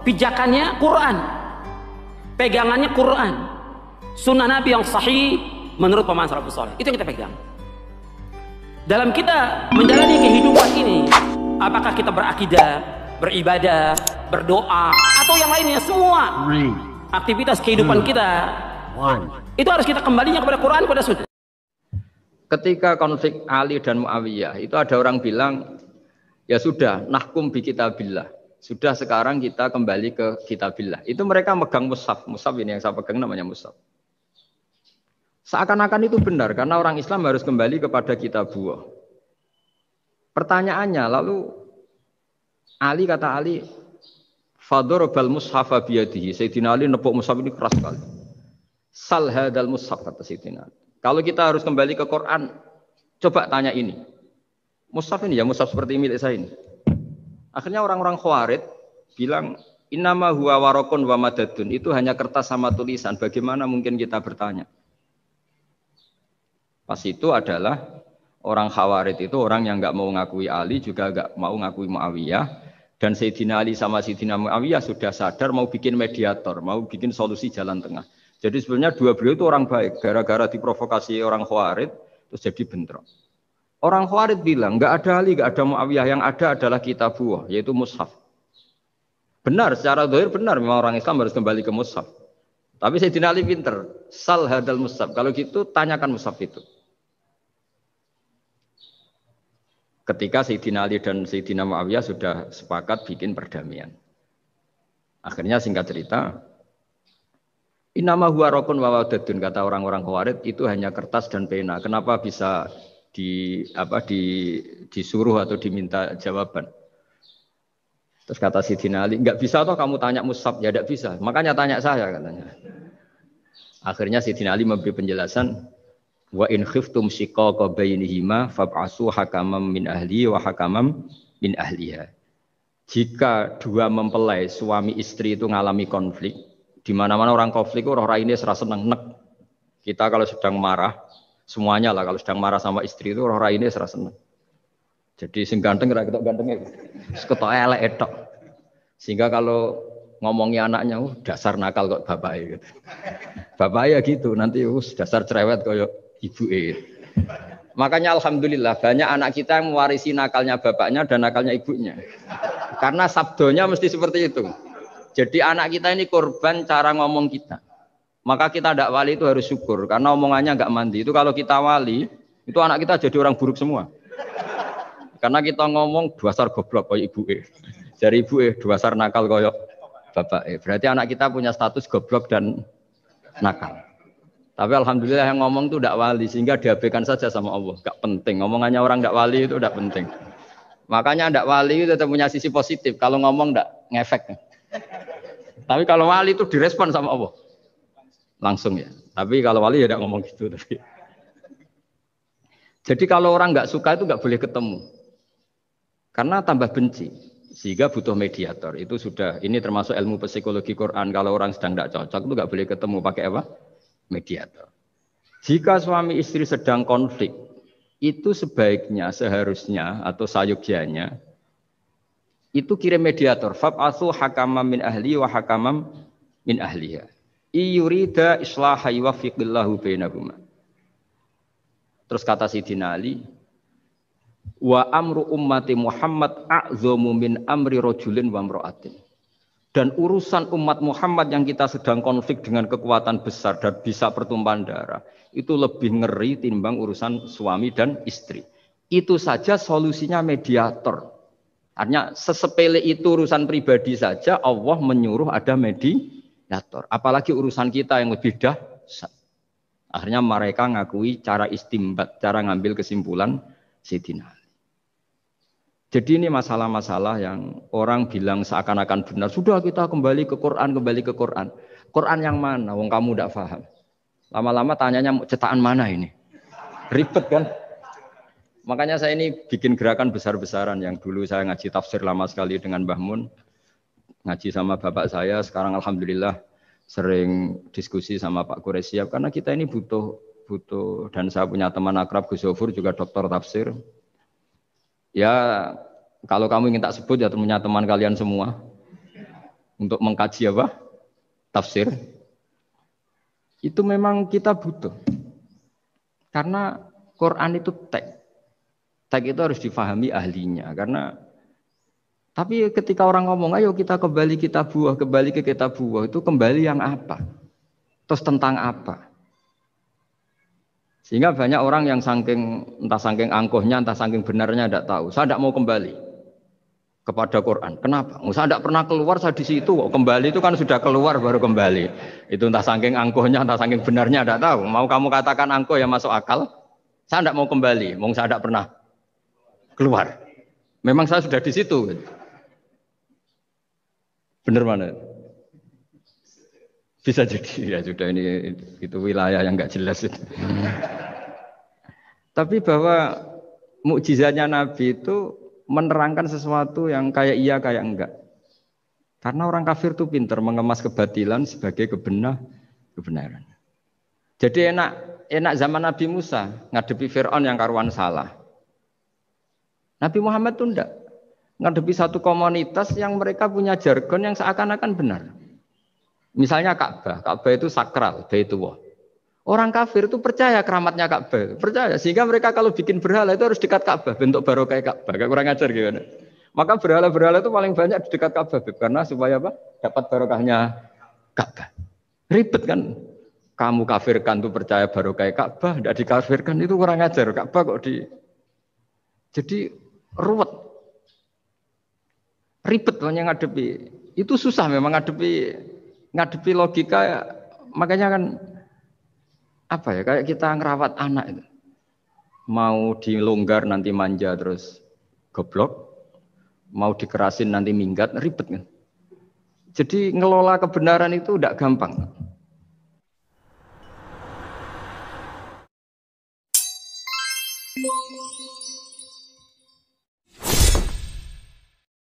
pijakannya Quran, pegangannya Quran, sunnah Nabi yang sahih menurut pemahaman salafus saleh. Itu yang kita pegang. Dalam kita menjalani kehidupan ini, apakah kita berakidah, beribadah, berdoa, atau yang lainnya, semua aktivitas kehidupan kita itu harus kita kembalinya kepada Quran, kepada sunnah. Ketika konflik Ali dan Muawiyah itu ada orang bilang, ya sudah, nahkum bi kitabillah. Sudah sekarang kita kembali ke kitabillah. Itu mereka megang mushaf. Mushaf ini yang saya pegang namanya mushaf. Seakan-akan itu benar karena orang Islam harus kembali kepada kitabullah. Pertanyaannya lalu Ali kata Ali, fadharabal mushafa biyadihi. Sayyidina Ali nepuk mushaf ini keras sekali. Sal hadal mushaf kata Sayyidina Ali. Kalau kita harus kembali ke Quran, coba tanya ini. Mushaf ini ya, mushaf seperti milik saya ini. Akhirnya orang-orang Khawarij bilang, innama huwa waraqun wa madadun. Itu hanya kertas sama tulisan. Bagaimana mungkin kita bertanya? Pas itu adalah orang Khawarij itu orang yang enggak mau ngakui Ali, juga enggak mau ngakui Muawiyah. Dan Sayyidina Ali sama Sayyidina Muawiyah sudah sadar mau bikin mediator, mau bikin solusi jalan tengah. Jadi sebenarnya dua beliau itu orang baik, gara-gara diprovokasi orang Khawarij terus jadi bentrok. Orang Khawarij bilang enggak ada Ali, enggak ada Muawiyah, yang ada adalah kitabullah, yaitu mushaf. Benar, secara zahir benar memang orang Islam harus kembali ke mushaf. Tapi Sayyidina Ali pinter, sal hadal mushaf. Kalau gitu tanyakan mushaf itu. Ketika Sayyidina Ali dan Sayyidina Muawiyah sudah sepakat bikin perdamaian. Akhirnya singkat cerita, innama huwa raqun wa wadadun, kata orang-orang Khawarij itu hanya kertas dan pena. Kenapa bisa disuruh atau diminta jawaban? Terus kata Sayyidina Ali, enggak bisa toh kamu tanya mushaf, ya enggak bisa. Makanya tanya saya katanya. Akhirnya Sayyidina Ali memberi penjelasan, wa in khiftum shiqaqa bainihima fab'asu hakamam min ahli wa hakamam min ahliha. Jika dua mempelai suami istri itu ngalami konflik, di mana-mana orang konflik roh raine serasa seneng nek. Kita kalau sedang marah, semuanya lah kalau sedang marah sama istri itu roh raine serasa seneng. Jadi sing ganteng ra ketok gantenge. Ketok elek etok. Sehingga kalau ngomongi anaknya, dasar nakal kok bapake gitu. Bapaknya gitu, nanti dasar cerewet koyo ibuke. Makanya alhamdulillah banyak anak kita yang mewarisi nakalnya bapaknya dan nakalnya ibunya. Karena sabdonya mesti seperti itu. Jadi anak kita ini korban cara ngomong kita. Maka kita tidak wali itu harus syukur. Karena omongannya nggak mandi. Itu kalau kita wali, itu anak kita jadi orang buruk semua. Karena kita ngomong dasar goblok kayak ibu dari ibu dasar nakal kayak bapak berarti anak kita punya status goblok dan nakal. Tapi alhamdulillah yang ngomong itu tidak wali. Sehingga diabaikan saja sama Allah. Nggak penting. Omongannya orang tidak wali itu tidak penting. Makanya tidak wali itu tetap punya sisi positif. Kalau ngomong tidak ngefek. Tapi kalau wali itu direspon sama Allah langsung ya. Tapi kalau wali ya tidak ngomong gitu. Tapi. Jadi kalau orang nggak suka itu nggak boleh ketemu, karena tambah benci. Sehingga butuh mediator. Itu sudah. Ini termasuk ilmu psikologi Quran. Kalau orang sedang tidak cocok itu nggak boleh ketemu, pakai apa? Mediator. Jika suami istri sedang konflik, itu sebaiknya, seharusnya atau sayugyanya itu kirim mediator. Fab'atsu hakamam min ahli wa hakamam min ahliha. Iyurida islaha yuwaffiqillahu bainahuma. Terus kata Sayyidina Ali, wa amru ummati Muhammad a'zamu min amri rajulin wa imra'atin. Dan urusan umat Muhammad yang kita sedang konflik dengan kekuatan besar dan bisa pertumpahan darah, itu lebih ngeri timbang urusan suami dan istri. Itu saja solusinya mediator. Artinya sesepele itu urusan pribadi saja Allah menyuruh ada mediator. Apalagi urusan kita yang lebih dahsyat. Akhirnya mereka ngakui cara istimbat, cara ngambil kesimpulan Sayyidina Ali. Jadi ini masalah-masalah yang orang bilang seakan-akan benar. Sudah kita kembali ke Quran, kembali ke Quran. Quran yang mana? Wong kamu tidak paham. Lama-lama tanyanya cetakan mana ini? Ribet kan? Makanya saya ini bikin gerakan besar-besaran yang dulu saya ngaji tafsir lama sekali dengan Mbah Mun. Ngaji sama bapak saya, sekarang alhamdulillah sering diskusi sama Pak Quraisyab karena kita ini butuh dan saya punya teman akrab Gus Zofur juga doktor tafsir. Ya kalau kamu ingin tak sebut ya punya teman kalian semua. untuk mengkaji apa? Tafsir. Itu memang kita butuh. Karena Quran itu teks. Teks itu harus difahami ahlinya. Tapi ketika orang ngomong, ayo kita kembali ke kitab buah, itu kembali yang apa? Terus tentang apa? Sehingga banyak orang yang entah saking angkuhnya, entah saking benarnya tidak tahu. Saya tidak mau kembali kepada Quran. Kenapa? Saya tidak pernah keluar, saya di situ. Kembali itu kan sudah keluar baru kembali. Itu entah saking angkuhnya, entah saking benarnya tidak tahu. Mau kamu katakan angkuh yang masuk akal? Saya tidak mau kembali. Saya tidak pernah keluar. Memang saya sudah di situ. Benar mana? Bisa jadi ya sudah ini itu wilayah yang nggak jelas itu. Tapi bahwa mukjizatnya Nabi itu menerangkan sesuatu yang kayak iya kayak enggak. Karena orang kafir itu pintar mengemas kebatilan sebagai kebenaran. Jadi enak zaman Nabi Musa ngadepi Fir'aun yang karuan salah. Nabi Muhammad itu enggak. Ngadepi satu komunitas yang mereka punya jargon yang seakan-akan benar. Misalnya Ka'bah itu sakral, Baitullah. Orang kafir itu percaya keramatnya Ka'bah, percaya. Sehingga mereka kalau bikin berhala itu harus dekat Ka'bah, bentuk barokah Ka'bah. Kayak kurang ajar gimana? Maka berhala-berhala itu paling banyak di dekat Ka'bah, karena supaya apa? Dapat barokahnya Ka'bah. Ribet kan? Kamu kafirkan tuh percaya barokah Ka'bah, tidak dikafirkan itu kurang ajar. Ka'bah kok jadi ruwet. Ribet banyak ngadepi. Itu susah memang ngadepi logika, makanya kan apa ya, kayak kita ngerawat anak itu. Mau dilonggar nanti manja terus goblok, mau dikerasin nanti minggat, ribet kan. Jadi ngelola kebenaran itu tidak gampang.